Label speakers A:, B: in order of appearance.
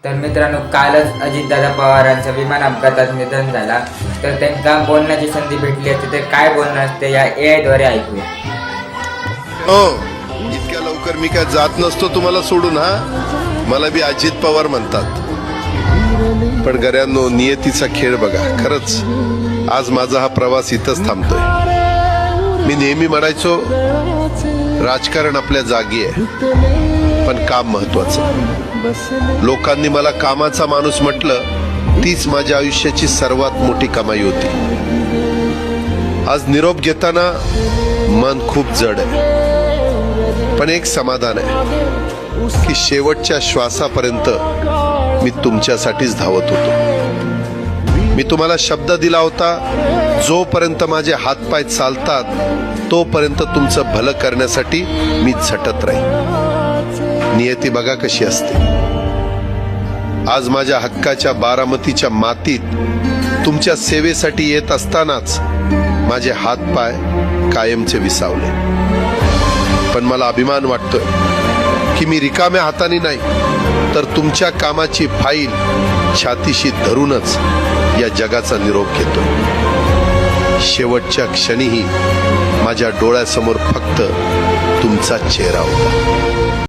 A: तर मित्रांनो, कालच अजितदादा पवारांचं विमान अपघातात निधन झाला. तर त्यांना बोलण्याची संधी भेटली असते तर काय बोलणं असते या AI द्वारे ऐकूया.
B: हो, इतक्या लवकर मी काय जात नसतो तुम्हाला सोडून. हा, मला बी अजित पवार म्हणतात. पण गऱ्यांनो, नियतीचा खेळ बघा. खरंच आज माझा हा प्रवास इथंच थांबतोय. मी नेहमी म्हणायचो, राजकारण आपल्या जागी आहे, पण काम महत्वाचं. लोकांनी मला कामाचा माणूस म्हटलं, तीच माझ्या आयुष्याची सर्वात मोठी कमाई होती. आज निरोप घेताना मन खूप जड आहे, पण एक समाधान आहे की शेवटच्या श्वासापर्यंत मी तुमच्यासाठीच धावत होतो. मी तुम्हाला शब्द दिला होता, जोपर्यंत माझे हातपाय चालतात तोपर्यंत तुमचं भलं करण्यासाठी मी झटत राहीन. नियती बघा कशी असते. आज माझ्या हक्काच्या बारामतीच्या मातीत तुमच्या सेवेसाठी येत असतानाच माझे हातपाय कायमचे विसावले. पण मला अभिमान वाटतोय की मी रिकाम्या हाताने नाही, तर तुमच्या कामाची फाईल छातीशी धरूनच या जगाचा निरोप घेतोय. शेवटच्या क्षणीही माझ्या डोळ्यासमोर फक्त तुमचा चेहरा होता.